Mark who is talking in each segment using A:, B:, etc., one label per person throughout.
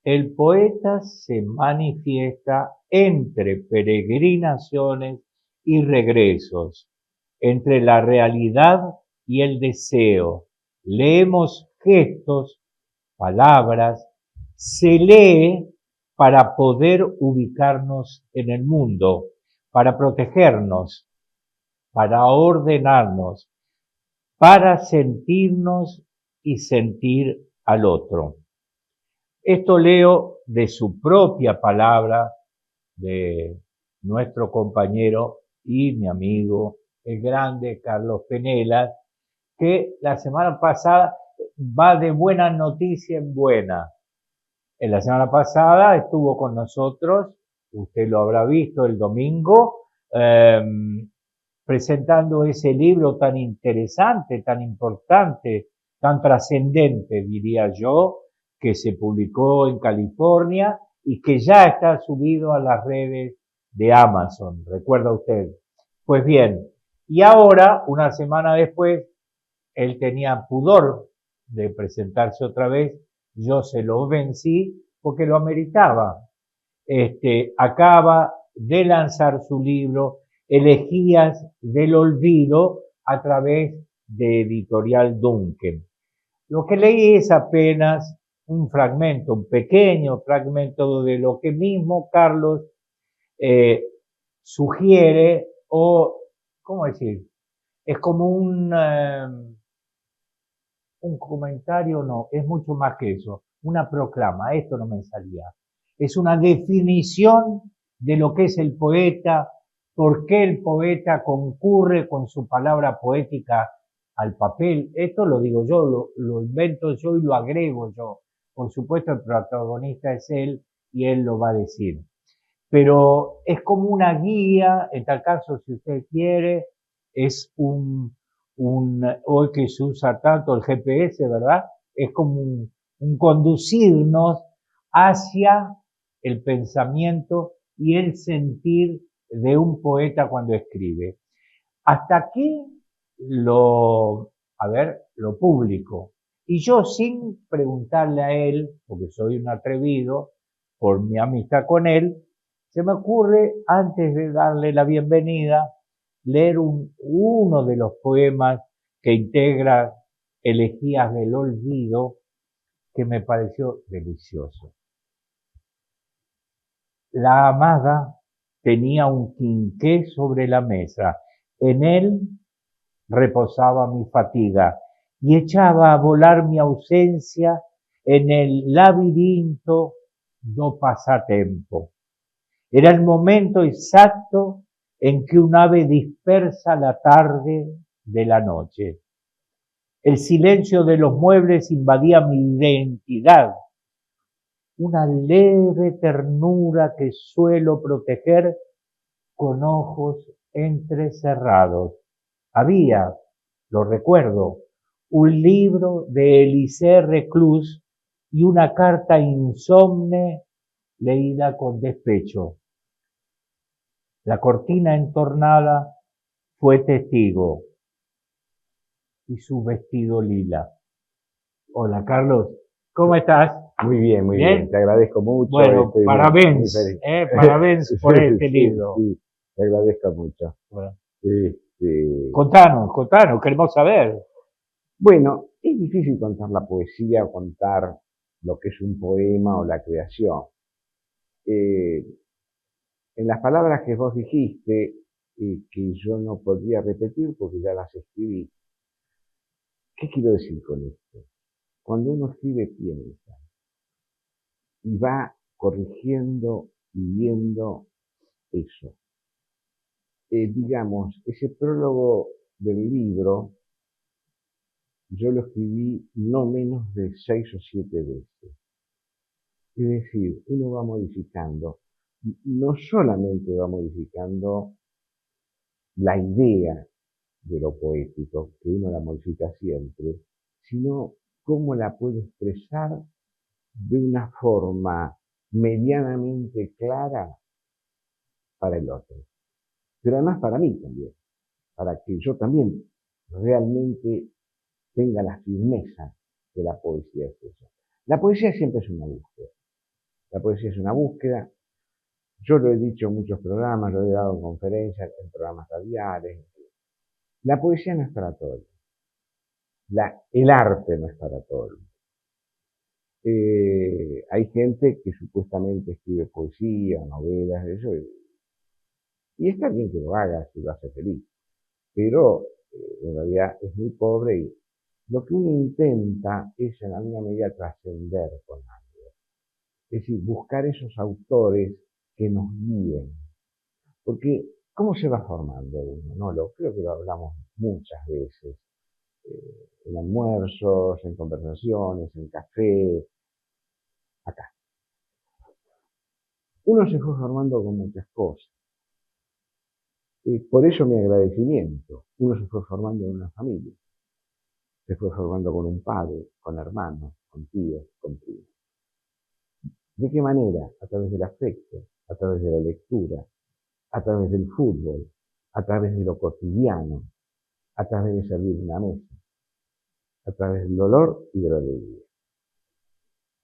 A: El poeta se manifiesta entre peregrinaciones y regresos, entre la realidad y el deseo. Leemos gestos, palabras, se lee para poder ubicarnos en el mundo, para protegernos, para ordenarnos, para sentirnos y sentir al otro. Esto leo de su propia palabra, de nuestro compañero y mi amigo, el grande Carlos Penelas, que la semana pasada va de buena noticia en buena. En la semana pasada estuvo con nosotros, usted lo habrá visto el domingo, presentando ese libro tan interesante, tan importante, tan trascendente, diría yo, que se publicó en California y que ya está subido a las redes de Amazon, ¿recuerda usted? Pues bien, y ahora, una semana después, él tenía pudor de presentarse otra vez, yo se lo vencí porque lo ameritaba. Acaba de lanzar su libro Elegías del Olvido a través de Editorial Duncan. Lo que leí es apenas un fragmento, un pequeño fragmento de lo que mismo Carlos sugiere o, ¿cómo decir? Es como un comentario, no, es mucho más que eso, una proclama, esto no me salía. Es una definición de lo que es el poeta, por qué el poeta concurre con su palabra poética al papel. Esto lo digo yo, lo invento yo y lo agrego yo. Por supuesto, el protagonista es él y él lo va a decir. Pero es como una guía, en tal caso, si usted quiere, es hoy que se usa tanto el GPS, ¿verdad? Es como un conducirnos hacia el pensamiento y el sentir de un poeta cuando escribe. Hasta aquí lo público. Y yo sin preguntarle a él, porque soy un atrevido, por mi amistad con él, se me ocurre, antes de darle la bienvenida, leer uno de los poemas que integra Elegías del Olvido, que me pareció delicioso. La amada tenía un quinqué sobre la mesa. En él reposaba mi fatiga y echaba a volar mi ausencia en el laberinto do pasatempo. Era el momento exacto en que un ave dispersa la tarde de la noche. El silencio de los muebles invadía mi identidad. Una leve ternura que suelo proteger con ojos entrecerrados. Había, lo recuerdo, un libro de Élyse Reclus y una carta insomne leída con despecho. La cortina entornada fue testigo y su vestido lila. Hola, Carlos, ¿cómo estás?
B: Muy bien, te agradezco mucho.
A: Bueno, parabéns, parabéns por este libro.
B: Sí, te agradezco mucho.
A: Bueno,
B: Contanos.
A: contanos, queremos saber.
B: Bueno, es difícil contar la poesía o contar lo que es un poema o la creación. En las palabras que vos dijiste, que yo no podría repetir porque ya las escribí, ¿qué quiero decir con esto? Cuando uno escribe, piensa y va corrigiendo y viendo eso. Digamos, ese prólogo del libro, yo lo escribí no menos de 6 o 7 veces. Es decir, uno va modificando, no solamente va modificando la idea de lo poético, que uno la modifica siempre, sino cómo la puede expresar de una forma medianamente clara para el otro. Pero además para mí también, para que yo también realmente tenga la firmeza que la poesía es eso. La poesía siempre es una búsqueda. La poesía es una búsqueda. Yo lo he dicho en muchos programas, lo he dado en conferencias, en programas radiales. La poesía no es para todo. El arte no es para todo. Hay gente que supuestamente escribe poesía, novelas, eso, y está bien que lo haga si lo hace feliz, pero en realidad es muy pobre y lo que uno intenta es en alguna medida trascender con algo. Es decir, buscar esos autores que nos guíen. Porque, ¿cómo se va formando uno? Creo que lo hablamos muchas veces. En almuerzos, en conversaciones, en café, acá. Uno se fue formando con muchas cosas. Por eso mi agradecimiento. Uno se fue formando en una familia. Se fue formando con un padre, con hermanos, con tíos, con primos. ¿De qué manera? A través del afecto, a través de la lectura, a través del fútbol, a través de lo cotidiano, a través de servir una mesa, a través del dolor y de la alegría.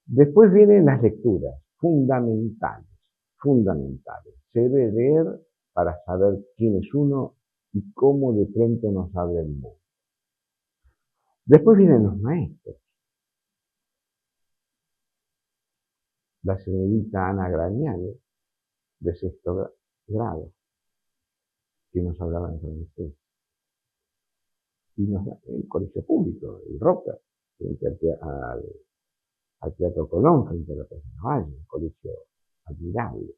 B: Después vienen las lecturas, fundamentales. Se debe leer para saber quién es uno y cómo de pronto nos abre el mundo. Después vienen los maestros. La señorita Ana Grañani, de sexto grado, que nos hablaba en francés. Y el colegio público, el Roca, frente al Teatro Colón, frente a la Plaza Valle, un colegio admirable.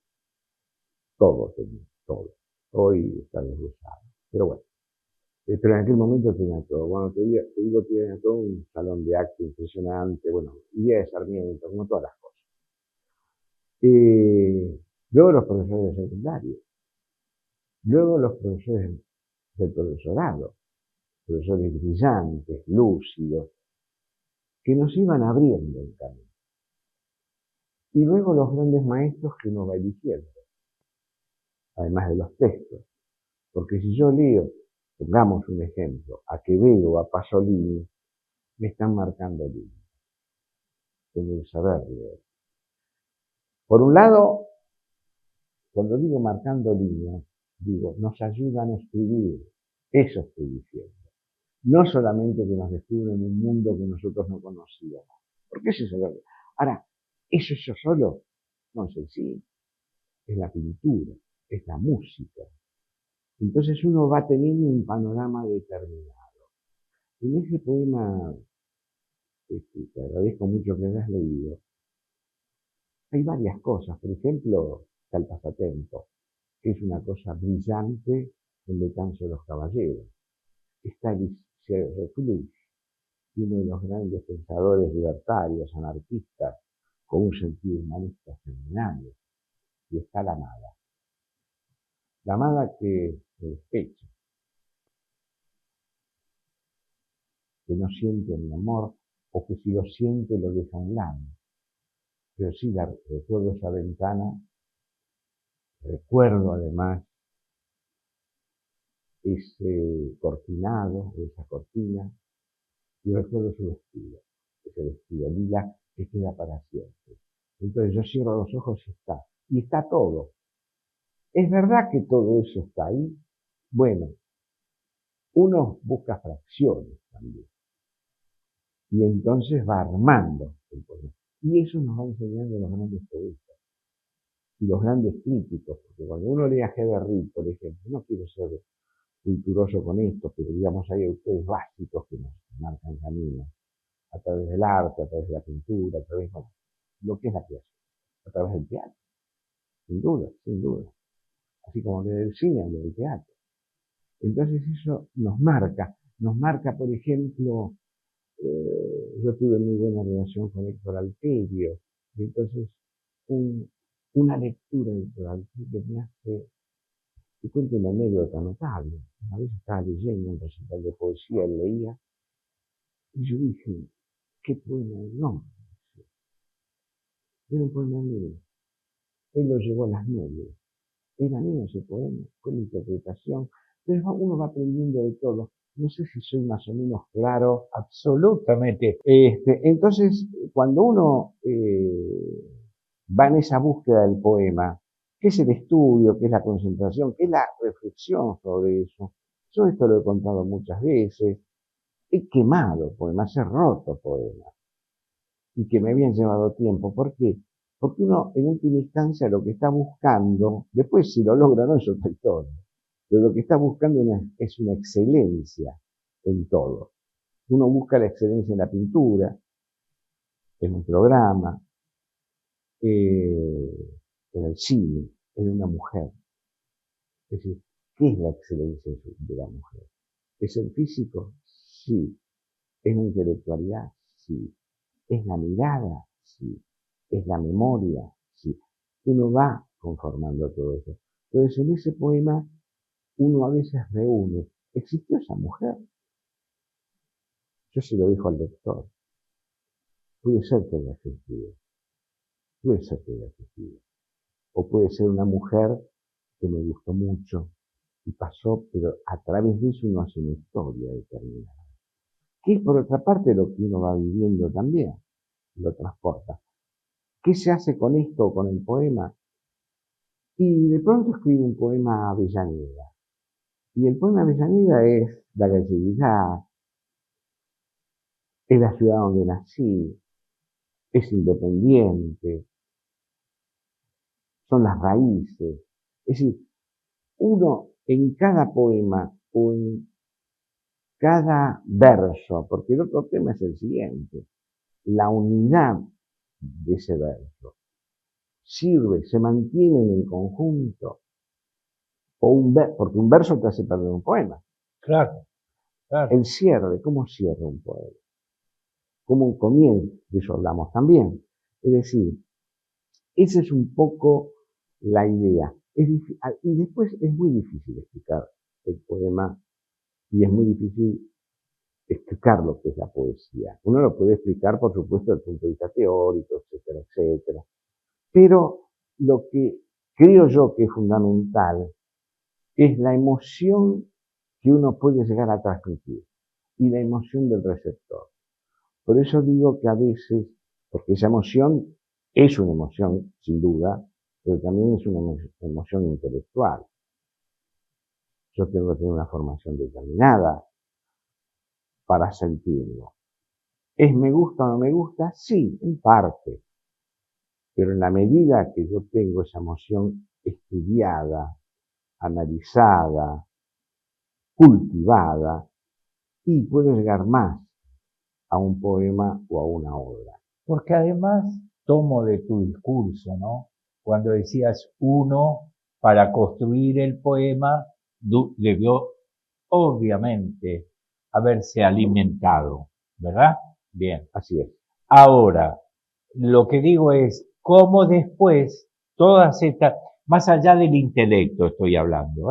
B: Todo tenía, todo. Hoy está desglosado. Pero bueno. Pero en aquel momento tenía todo. Bueno, te digo, tenía todo un salón de acto impresionante, bueno, idea de Sarmiento, como todas las cosas. Luego los profesores de secundario. Luego los profesores del profesorado. Profesores brillantes, lúcidos, que nos iban abriendo el camino. Y luego los grandes maestros que uno va eligiendo, además de los textos. Porque si yo leo, pongamos un ejemplo, a Quevedo o a Pasolini, me están marcando líneas. Tengo que saber leer. Por un lado, cuando digo marcando líneas, digo, nos ayudan a escribir. Eso estoy diciendo. No solamente que nos descubren un mundo que nosotros no conocíamos. Porque eso es el verdad. Ahora, eso solo no es el cine, es la pintura, es la música. Entonces uno va teniendo un panorama determinado. En ese poema, te agradezco mucho que hayas leído, hay varias cosas. Por ejemplo, está el pasatiempo, que es una cosa brillante en Betanzo de los Caballeros. Está el Reclus, uno de los grandes pensadores libertarios, anarquistas, con un sentido humanista fenomenal. Y está la amada. La amada que se despecha, que no siente el amor, o que si lo siente lo deja a un lado. Pero sí, recuerdo esa ventana, recuerdo además ese cortinado, esa cortina, y recuerdo su vestido, ese vestido lila que queda para siempre. Entonces yo cierro los ojos y está todo. ¿Es verdad que todo eso está ahí? Bueno, uno busca fracciones también. Y entonces va armando el poder. Y eso nos va enseñando los grandes poetas y los grandes críticos, porque cuando uno lee a Heberry, por ejemplo, no quiero ser culturoso con esto, pero digamos hay autores básicos que nos marcan camino, a través del arte, a través de la pintura, a través de lo que es la creación, a través del teatro, sin duda, sin duda. Así como del cine, del teatro. Entonces eso nos marca, por ejemplo, yo tuve muy buena relación con Héctor Alterio, y entonces una lectura de Héctor Alterio me hace, te cuento una anécdota notable. Una vez estaba leyendo un recital de poesía, él leía, y yo dije, qué poema enorme. Era un poema mío. Él lo llevó a las nubes. Era mío ese poema, fue mi interpretación. Entonces uno va aprendiendo de todo. No sé si soy más o menos claro.
A: Absolutamente.
B: Entonces, cuando uno va en esa búsqueda del poema, que es el estudio, que es la concentración, que es la reflexión sobre eso. Yo esto lo he contado muchas veces, he quemado poemas, he roto poemas, y que me habían llevado tiempo. ¿Por qué? Porque uno, en última instancia, lo que está buscando, después si lo logra no es otra historia, pero lo que está buscando es una excelencia en todo. Uno busca la excelencia en la pintura, en un programa, en el cine, en una mujer. Es decir, ¿qué es la excelencia de la mujer? ¿Es el físico? Sí. ¿Es la intelectualidad? Sí. ¿Es la mirada? Sí. ¿Es la memoria? Sí. Uno va conformando todo eso. Entonces, en ese poema, uno a veces reúne, ¿existió esa mujer? Yo se lo digo al lector. Puede ser que haya existido. Puede ser que haya existido. O puede ser una mujer que me gustó mucho y pasó, pero a través de eso uno hace una historia determinada. Que es por otra parte lo que uno va viviendo también, lo transporta. ¿Qué se hace con esto, con el poema? Y de pronto escribo un poema a Avellaneda. Y el poema Avellaneda es la galleguidad, es la ciudad donde nací, es independiente, son las raíces. Es decir, uno en cada poema o en cada verso, porque el otro tema es el siguiente, la unidad de ese verso sirve, se mantiene en el conjunto, porque un verso te hace perder un poema.
A: Claro, claro.
B: El cierre, ¿cómo cierra un poema? ¿Cómo comienza? De eso hablamos también. Es decir, esa es un poco la idea. Y después es muy difícil explicar el poema y es muy difícil explicar lo que es la poesía. Uno lo puede explicar, por supuesto, desde el punto de vista teórico, etcétera, etcétera. Pero lo que creo yo que es fundamental es la emoción que uno puede llegar a transmitir y la emoción del receptor. Por eso digo que a veces, porque esa emoción es una emoción, sin duda, pero también es una emoción intelectual. Yo tengo que tener una formación determinada para sentirlo. ¿Es me gusta o no me gusta? Sí, en parte. Pero en la medida que yo tengo esa emoción estudiada, analizada, cultivada, y puedo llegar más a un poema o a una obra.
A: Porque además tomo de tu discurso, ¿no? Cuando decías uno, para construir el poema, debió obviamente haberse alimentado, ¿verdad? Bien.
B: Así es.
A: Ahora, lo que digo es, cómo después todas estas, más allá del intelecto estoy hablando,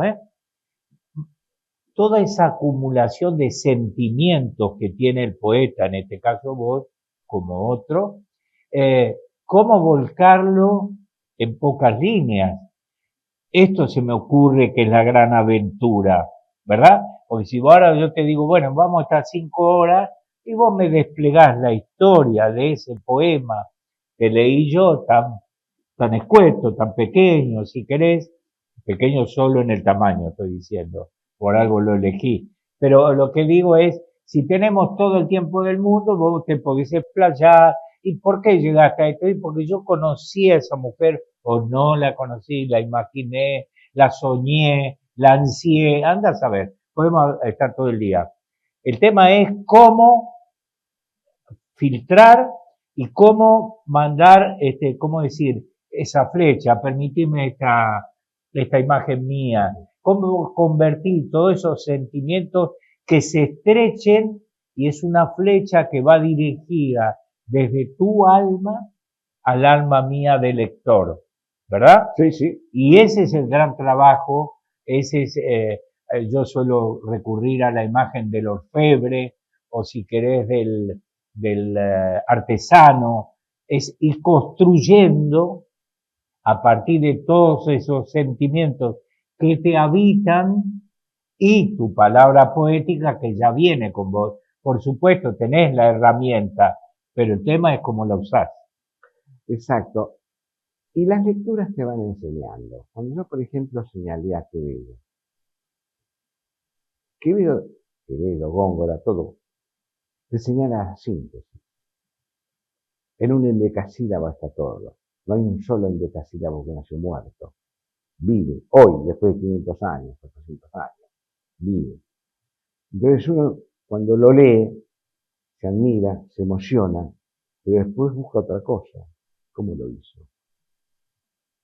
A: toda esa acumulación de sentimientos que tiene el poeta, en este caso vos, como otro, cómo volcarlo en pocas líneas. Esto se me ocurre que es la gran aventura, ¿verdad? Porque si ahora yo te digo, bueno, vamos a estar 5 horas y vos me desplegás la historia de ese poema que leí yo, tan escueto, tan pequeño, si querés, pequeño solo en el tamaño, estoy diciendo, por algo lo elegí. Pero lo que digo es, si tenemos todo el tiempo del mundo, vos te podés explayar. ¿Y por qué llegaste a esto? Y porque yo conocí a esa mujer, o no la conocí, la imaginé, la soñé, la ansié, anda a saber, podemos estar todo el día. El tema es cómo filtrar y cómo mandar, cómo decir, esa flecha, permitirme esta imagen mía, cómo convertir todos esos sentimientos que se estrechen y es una flecha que va dirigida desde tu alma al alma mía de lector, ¿verdad?
B: Sí, sí.
A: Y ese es el gran trabajo, yo suelo recurrir a la imagen del orfebre, o si querés del artesano, es ir construyendo a partir de todos esos sentimientos que te habitan y tu palabra poética que ya viene con vos. Por supuesto, tenés la herramienta, pero el tema es cómo la usás.
B: Exacto. Y las lecturas te van enseñando. Cuando yo, por ejemplo, señalé a Quevedo, Góngora, todo, te señala la síntesis. En un endecasílabo está todo. No hay un solo endecasílabo que nació muerto. Vive, hoy, después de 500 años, 400 años, vive. Entonces uno, cuando lo lee, se admira, se emociona, pero después busca otra cosa. ¿Cómo lo hizo?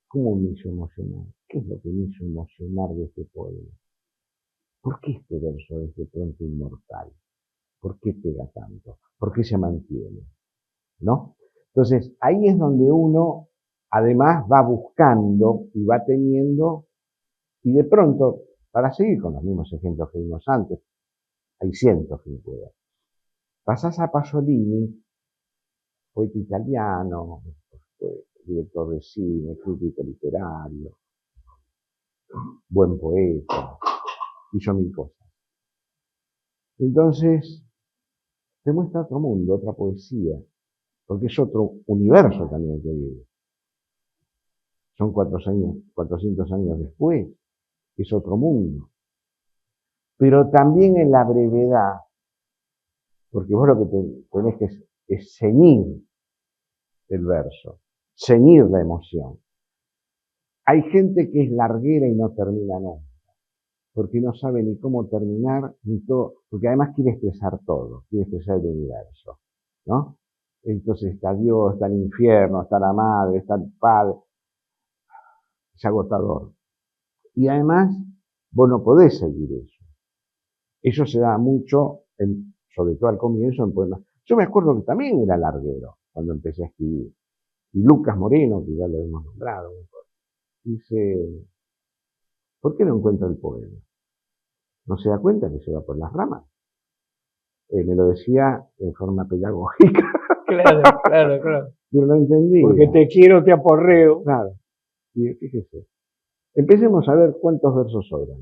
B: ¿Cómo me hizo emocionar? ¿Qué es lo que me hizo emocionar de este poema? ¿Por qué este verso es de pronto inmortal? ¿Por qué pega tanto? ¿Por qué se mantiene? ¿No? Entonces, ahí es donde uno, además, va buscando y va teniendo, y de pronto, para seguir con los mismos ejemplos que vimos antes, hay cientos que puedan. Pasás a Pasolini, poeta italiano, director de cine, crítico literario, buen poeta, hizo mil cosas. Entonces, te muestra otro mundo, otra poesía, porque es otro universo también que vive. Son 400 años después, es otro mundo. Pero también en la brevedad, porque vos lo que tenés que es ceñir el verso, ceñir la emoción. Hay gente que es larguera y no termina nunca, porque no sabe ni cómo terminar, ni todo, porque además quiere expresar todo, quiere expresar el universo, ¿no? Entonces está Dios, está el infierno, está la madre, está el padre. Es agotador. Y además, vos no podés seguir eso. Eso se da mucho, sobre todo al comienzo, en poemas. Yo me acuerdo que también era larguero cuando empecé a escribir. Y Lucas Moreno, que ya lo hemos nombrado, dice, ¿por qué no encuentra el poema? ¿No se da cuenta que se va por las ramas? Me lo decía en forma pedagógica.
A: Claro.
B: Yo no entendía.
A: Porque te quiero, te aporreo.
B: Claro. Y fíjese. Empecemos a ver cuántos versos sobran.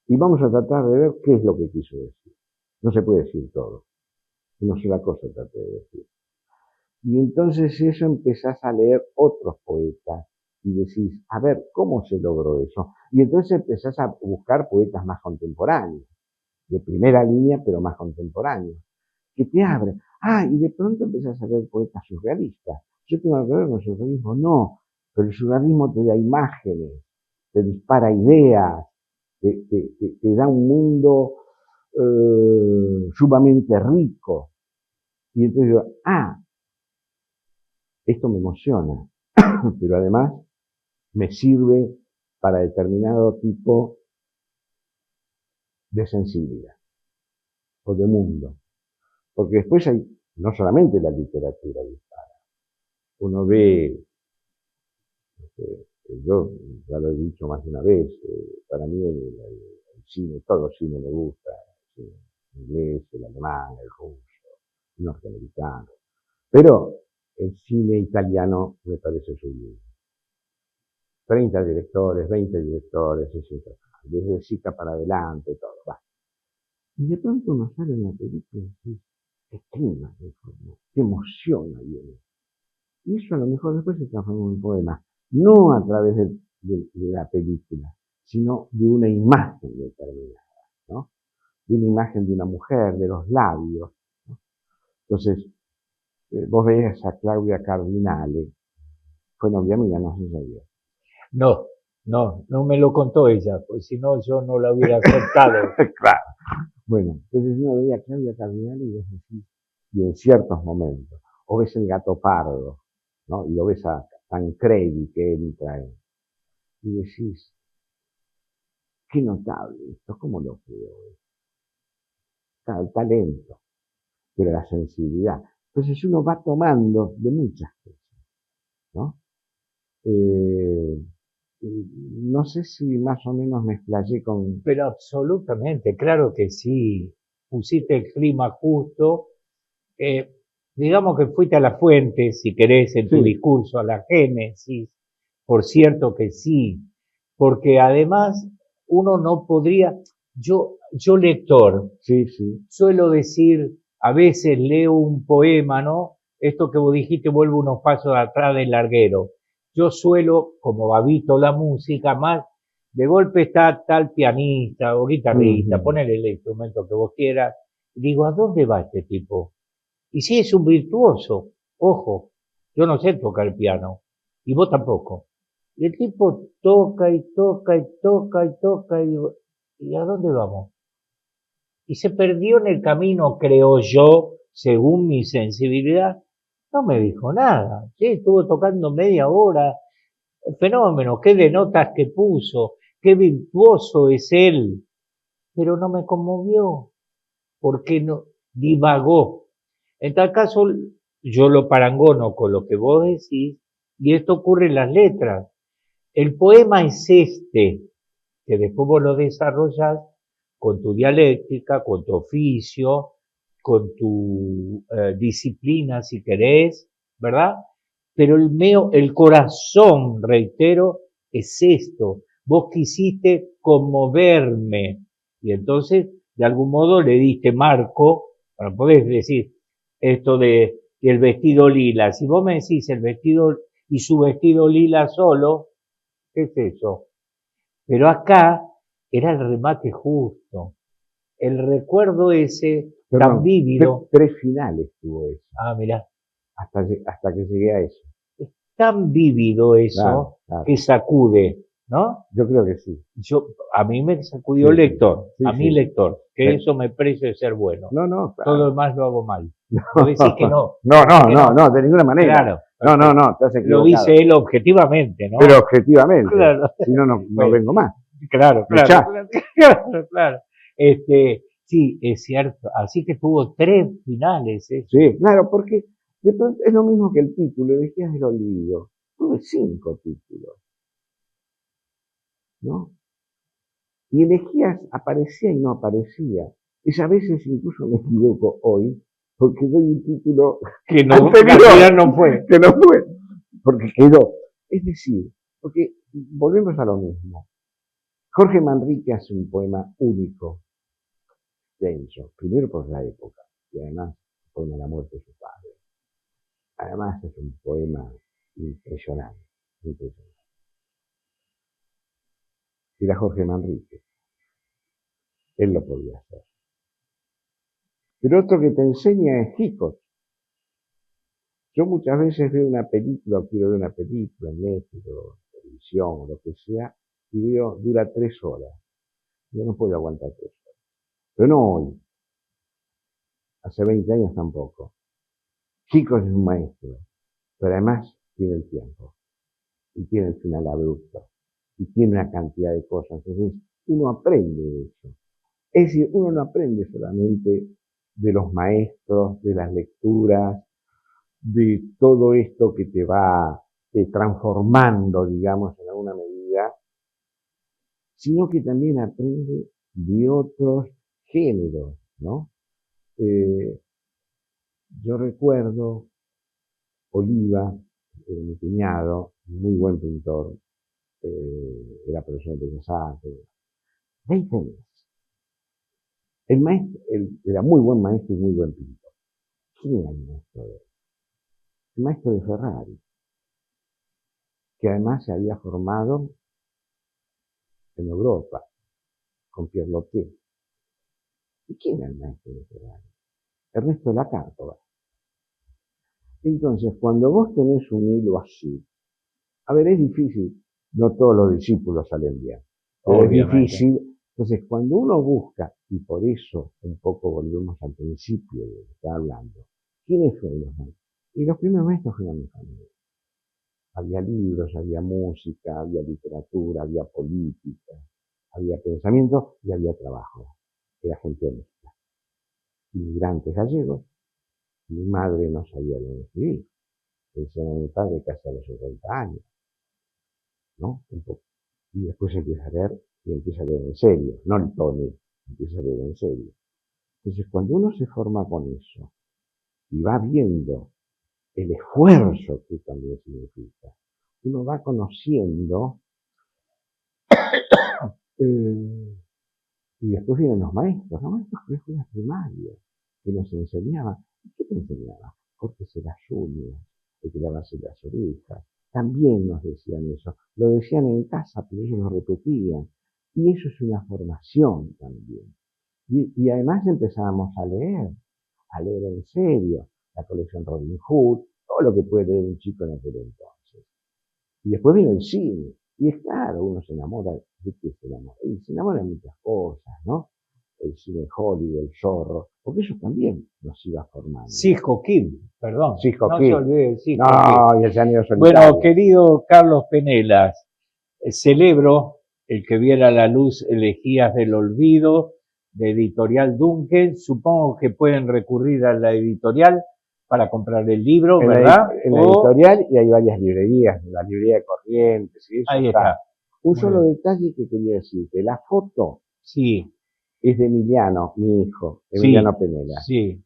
B: Y vamos a tratar de ver qué es lo que quiso decir. No se puede decir todo. Una sola cosa traté de decir. Y entonces eso empezás a leer otros poetas y decís, a ver, ¿cómo se logró eso? Y entonces empezás a buscar poetas más contemporáneos, de primera línea, pero más contemporáneos, que te abren. Y de pronto empezás a ver poetas surrealistas. ¿Yo tengo algo que ver con el surrealismo? No, pero el surrealismo te da imágenes, te dispara ideas, te da un mundo sumamente rico. Y entonces digo, esto me emociona, pero además me sirve para determinado tipo de sensibilidad o de mundo. Porque después hay, no solamente la literatura dispara. Uno ve, yo ya lo he dicho más de una vez, para mí el cine, todo el cine me gusta, el inglés, el alemán, el ruso, el norteamericano. Pero el cine italiano me parece sublime. 30 directores, 20 directores, etc. Desde Sica para adelante, todo, va. Y de pronto uno sale en la película y dice, qué clima se formó, qué emoción hay en él. Y eso a lo mejor después se transforma en un poema, no a través de la película, sino de una imagen determinada, ¿no? De una imagen de una mujer, de los labios, ¿no? Entonces, vos veías a Claudia Cardinale, fue novia mía, no sé si sabía.
A: No me lo contó ella, pues si no yo no la hubiera aceptado.
B: Claro. Bueno, entonces uno veía a Claudia Cardinale y vos decís, y en ciertos momentos, o ves el Gato Pardo, ¿no? Y lo ves a Tancredi que entra ahí, y decís, qué notable esto, ¿cómo lo creo? El talento, pero la sensibilidad. Entonces uno va tomando de muchas cosas, ¿no? No sé si más o menos me explayé con...
A: Pero absolutamente, claro que sí. Pusiste el clima justo. Digamos que fuiste a la fuente, si querés, en tu discurso, a la génesis. Por cierto que sí. Porque además uno no podría... Yo lector, suelo decir, a veces leo un poema, ¿no? Esto que vos dijiste vuelve unos pasos atrás del larguero. yo suelo, como babito la música, más de golpe está tal pianista o guitarrista,
B: Ujú.
A: ponele el instrumento que vos quieras, y digo, ¿a dónde va este tipo? Y sí, es un virtuoso, ojo, yo no sé tocar el piano, y vos tampoco. Y el tipo toca y toca y toca y toca, y digo, ¿y a dónde vamos? Y se perdió en el camino, creo yo, según mi sensibilidad. No me dijo nada. Sí, estuvo tocando media hora. Fenómeno, qué de notas que puso, qué virtuoso es él. Pero no me conmovió, porque no divagó. En tal caso, yo lo parangono con lo que vos decís, y esto ocurre en las letras. El poema es este, que después vos lo desarrollás con tu dialéctica, con tu oficio, con tu disciplina, si querés, ¿verdad? Pero el corazón, reitero, es esto. Vos quisiste conmoverme y entonces, de algún modo, le diste marco, para poder decir esto de el vestido lila. Si vos me decís el vestido y su vestido lila solo, ¿qué es eso? Pero acá era el remate justo, el recuerdo ese tan
B: Perdón,
A: vívido.
B: tres finales tuvo eso,
A: Ah, mirá,
B: hasta que llegué a eso.
A: es tan vívido
B: Claro,
A: eso
B: claro.
A: que sacude, ¿no?
B: Yo creo que sí.
A: A mí me sacudió
B: Sí, sí,
A: lector,
B: sí,
A: a mí
B: sí.
A: lector, que
B: Sí.
A: eso me precio de ser bueno.
B: No, no,
A: Todo lo
B: claro.
A: demás lo hago mal. Vos decís que no,
B: No,
A: vos decís
B: no,
A: que
B: no,
A: no.
B: no, de ninguna manera.
A: Claro,
B: No, no,
A: perfecto.
B: no, te has
A: Lo dice
B: equivocado.
A: él objetivamente,
B: Pero
A: ¿no?
B: objetivamente,
A: Claro.
B: si no, no
A: Bueno,
B: vengo más.
A: claro,
B: Me
A: claro,
B: echás.
A: claro, claro, claro. Sí, es cierto. Así que tuvo tres finales ese.
B: Sí, claro, porque de pronto es lo mismo que el título, Elegías del Olvido. Tuve 5 títulos, ¿no? Y Elegías aparecía y no aparecía. Y a veces incluso me equivoco hoy, porque doy un título
A: Que no, que al
B: anterior,
A: final no fue.
B: que no fue, porque quedó. Es decir, porque volvemos a lo mismo. Jorge Manrique hace un poema único, denso, primero por la época, y además por la muerte de su padre. Además es un poema impresionante, impresionante. Era Jorge Manrique, él lo podía hacer. Pero otro que te enseña es Hitchcock. Yo muchas veces veo una película, o quiero ver una película en Netflix, o televisión, o lo que sea, y veo, dura 3 horas. Yo no puedo aguantar 3 horas. Pero no hoy, hace 20 años tampoco. Hitchcock es un maestro, pero además tiene el tiempo, y tiene el final abrupto, y tiene una cantidad de cosas. Entonces, uno aprende de eso. Es decir, uno no aprende solamente de los maestros, de las lecturas, de todo esto que te va transformando, digamos, en alguna medida, sino que también aprende de otros géneros, ¿no? Eh, yo recuerdo Oliva, mi cuñado, muy buen pintor, era profesor de Bellas Artes, 20 años. El maestro, él era muy buen maestro y muy buen pintor. ¿Quién era el maestro de él? El maestro de Ferrari, que además se había formado en Europa, con Pierre. ¿Y quién era el maestro de Ferrari? Ernesto de la Cártova. Entonces, cuando vos tenés un hilo así, a ver, es difícil, no todos los discípulos salen bien, pero es
A: Obviamente.
B: difícil. Entonces, cuando uno busca, y por eso un poco volvemos al principio de lo que estaba hablando, ¿quiénes fueron los maestros? Y los primeros maestros fueron mi familia. Había libros, había música, había literatura, había política, había pensamiento y había trabajo. Era gente honesta. Inmigrantes gallegos. Mi madre no sabía leer y escribir. Le enseñó a mi padre casi a los 70 años, ¿no? Un poco. Y después empieza a leer y empieza a leer en serio, no el Tony, empieza a leer en serio. Entonces, cuando uno se forma con eso y va viendo el esfuerzo que también significa, uno va conociendo eh, y después vienen los maestros de escuela primaria, que nos enseñaban. ¿Qué te enseñaba? Córtese las uñas, hay que lavarse las orejas, también nos decían eso. Lo decían en casa, pero ellos lo repetían. Y eso es una formación también. Y además empezábamos a leer en serio, la colección Robin Hood, todo lo que puede leer un chico en aquel entonces. Y después viene el cine. Y es claro, uno se enamora, ¿de qué se enamora? Y se enamora de muchas cosas, ¿no? El cine Hollywood, el Zorro, porque eso también nos iba formando.
A: Cisco Kid, perdón.
B: Cisco
A: no
B: Kid.
A: se olvide de Cisco
B: No,
A: Kid.
B: y el Llanero Solitario.
A: Bueno, querido Carlos Penelas, celebro el que viera la luz Elegías del Olvido, de Editorial Dunkel. Supongo que pueden recurrir a la editorial para comprar el libro, ¿verdad?
B: En la editorial, y hay varias librerías, la librería de Corrientes, y eso
A: ahí está.
B: Un solo detalle que quería decirte, la foto
A: sí.
B: es de Emiliano, mi hijo, Emiliano Penela.
A: Sí.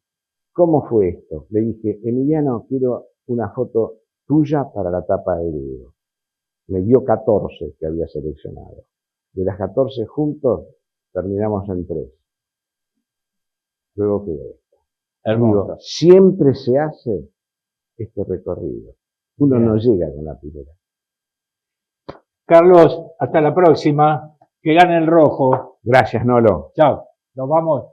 B: ¿Cómo fue esto? Le dije, Emiliano, quiero una foto tuya para la tapa del libro. Me dio 14 que había seleccionado. De las 14 juntos, terminamos en 3. Luego quedó esto. Digo, siempre se hace este recorrido. Uno no llega con la primera.
A: Carlos, hasta la próxima. Que gane el rojo.
B: Gracias, Nolo.
A: Chao. Nos vamos.